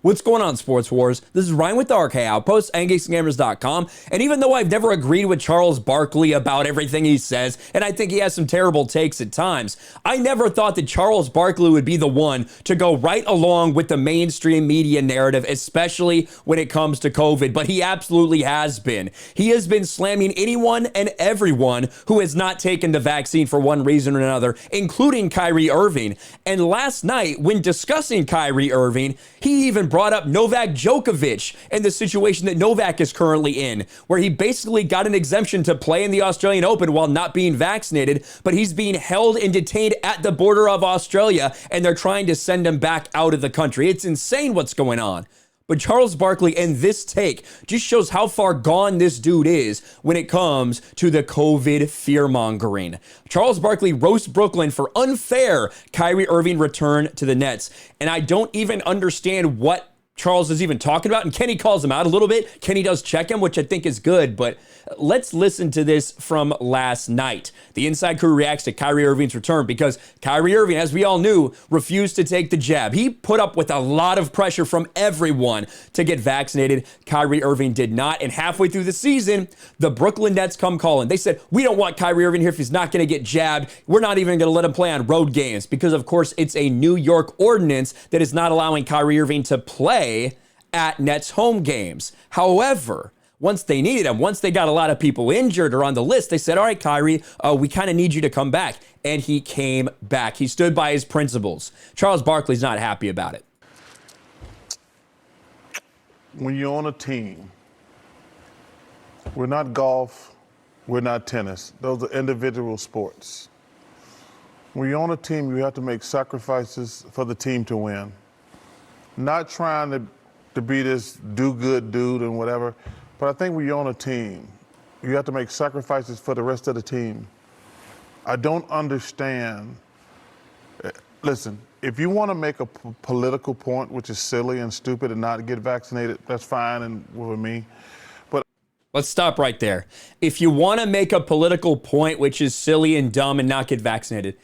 What's going on, Sports Wars? This is Ryan with the RK Outpost and GeeksGamers.com. And even though I've never agreed with Charles Barkley about everything he says, and I think he has some terrible takes at times, I never thought that Charles Barkley would be the one to go right along with the mainstream media narrative, especially when it comes to COVID. But he absolutely has been. He has been slamming anyone and everyone who has not taken the vaccine for one reason or another, including Kyrie Irving. And last night, when discussing Kyrie Irving, he even brought up Novak Djokovic and the situation that Novak is currently in, where he basically got an exemption to play in the Australian Open while not being vaccinated, but he's being held and detained at the border of Australia, and they're trying to send him back out of the country. It's insane what's going on. But Charles Barkley and this take just shows how far gone this dude is when it comes to the COVID fear-mongering. Charles Barkley roasts Brooklyn for unfair Kyrie Irving return to the Nets. And I don't even understand what Charles is even talking about. And Kenny calls him out a little bit. Kenny does check him, which I think is good. But let's listen to this from last night. The Inside Crew reacts to Kyrie Irving's return because Kyrie Irving, as we all knew, refused to take the jab. He put up with a lot of pressure from everyone to get vaccinated. Kyrie Irving did not. And halfway through the season, the Brooklyn Nets come calling. They said, we don't want Kyrie Irving here if he's not going to get jabbed. We're not even going to let him play on road games because, of course, it's a New York ordinance that is not allowing Kyrie Irving to play at Nets home games. However, once they needed him, once they got a lot of people injured or on the list, they said, all right, Kyrie, we kind of need you to come back. And he came back. He stood by his principles. Charles Barkley's not happy about it. When you're on a team, we're not golf, we're not tennis. Those are individual sports. When you're on a team, you have to make sacrifices for the team to win. Not trying to be this do-good dude and whatever, but I think when you're on a team, you have to make sacrifices for the rest of the team. I don't understand. Listen, if you want to make a political point, which is silly and stupid and not get vaccinated, that's fine and with me. But let's stop right there. If you want to make a political point, which is silly and dumb and not get vaccinated,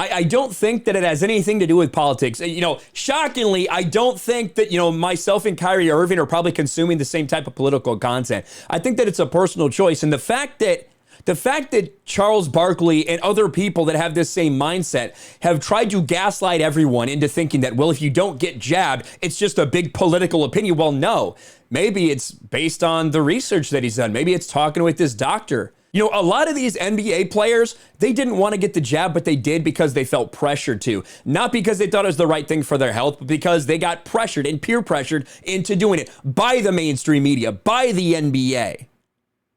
I don't think that it has anything to do with politics. You know, shockingly, I don't think that, myself and Kyrie Irving are probably consuming the same type of political content. I think that it's a personal choice. And the fact that Charles Barkley and other people that have this same mindset have tried to gaslight everyone into thinking that, well, if you don't get jabbed, it's just a big political opinion. Well, no, maybe it's based on the research that he's done. Maybe it's talking with this doctor. A lot of these NBA players, they didn't want to get the jab, but they did because they felt pressured to. Not because they thought it was the right thing for their health, but because they got pressured and peer pressured into doing it by the mainstream media, by the NBA.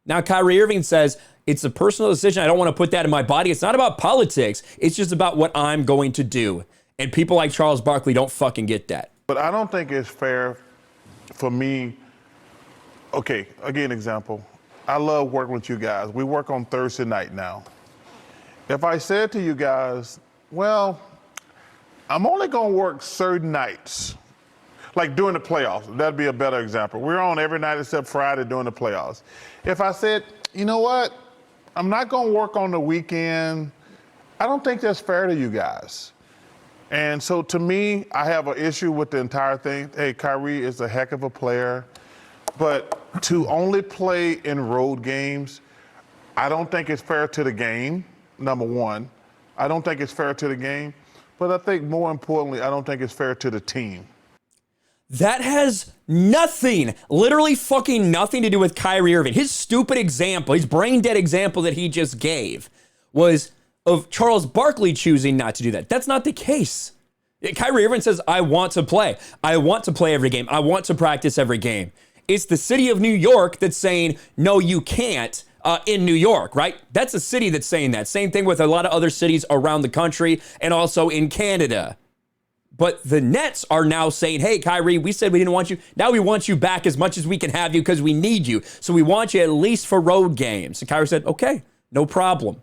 Now, Kyrie Irving says, it's a personal decision. I don't want to put that in my body. It's not about politics. It's just about what I'm going to do. And people like Charles Barkley don't fucking get that. But I don't think it's fair for me. Okay, I'll give you an example. I love working with you guys. We work on Thursday night now. If I said to you guys, well, I'm only going to work certain nights, like during the playoffs, that'd be a better example. We're on every night except Friday during the playoffs. If I said, you know what, I'm not going to work on the weekend, I don't think that's fair to you guys. And so to me, I have an issue with the entire thing. Hey, Kyrie is a heck of a player. But to only play in road games, I don't think it's fair to the game, number one. I don't think it's fair to the game. But I think more importantly, I don't think it's fair to the team. That has nothing, literally fucking nothing to do with Kyrie Irving. His stupid example, his brain dead example that he just gave was of Charles Barkley choosing not to do that. That's not the case. Kyrie Irving says, I want to play. I want to play every game. I want to practice every game. It's the city of New York that's saying, no, you can't in New York, right? That's a city that's saying that. Same thing with a lot of other cities around the country and also in Canada. But the Nets are now saying, hey, Kyrie, we said we didn't want you. Now we want you back as much as we can have you because we need you. So we want you at least for road games. And Kyrie said, okay, no problem.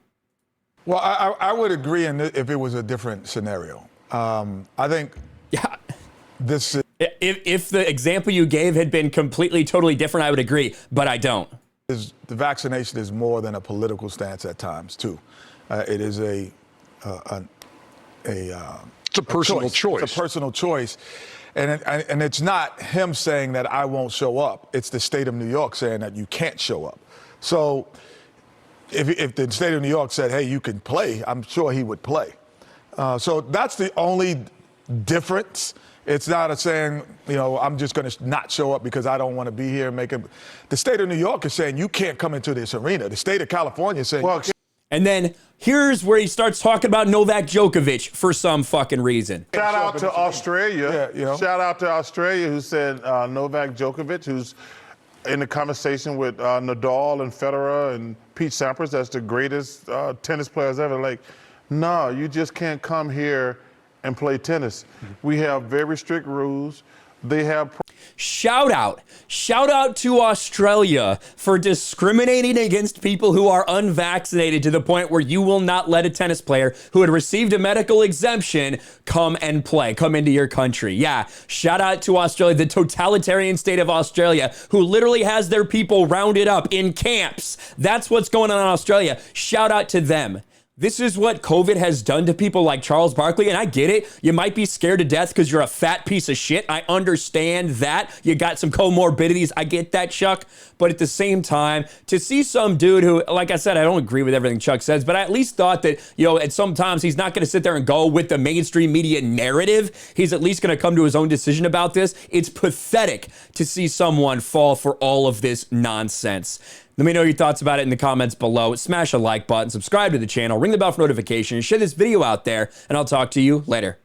Well, I would agree if it was a different scenario. I think this... If the example you gave had been completely, totally different, I would agree, but I don't. The vaccination is more than a political stance at times, too. It is it's a personal choice. It's a personal choice. And it's not him saying that I won't show up. It's the state of New York saying that you can't show up. So if the state of New York said, hey, you can play, I'm sure he would play. So that's the only difference. It's not a saying, I'm just going to not show up because I don't want to be here. The state of New York is saying you can't come into this arena. The state of California is saying. Well, and then here's where he starts talking about Novak Djokovic for some fucking reason. Shout out to Australia. Shout out to Australia, who said Novak Djokovic, who's in the conversation with Nadal and Federer and Pete Sampras as the greatest tennis players ever. Like, no, you just can't come here and play tennis. We have very strict rules. They have. Shout out to Australia for discriminating against people who are unvaccinated to the point where you will not let a tennis player who had received a medical exemption come and play, come into your country. Yeah, shout out to Australia, the totalitarian state of Australia, who literally has their people rounded up in camps. That's what's going on in Australia. Shout out to them. This is what COVID has done to people like Charles Barkley, and I get it. You might be scared to death because you're a fat piece of shit. I understand that. You got some comorbidities. I get that, Chuck. But at the same time, to see some dude who, like I said, I don't agree with everything Chuck says, but I at least thought that, at sometimes he's not going to sit there and go with the mainstream media narrative. He's at least going to come to his own decision about this. It's pathetic to see someone fall for all of this nonsense. Let me know your thoughts about it in the comments below. Smash a like button, subscribe to the channel, ring the bell for notifications, share this video out there, and I'll talk to you later.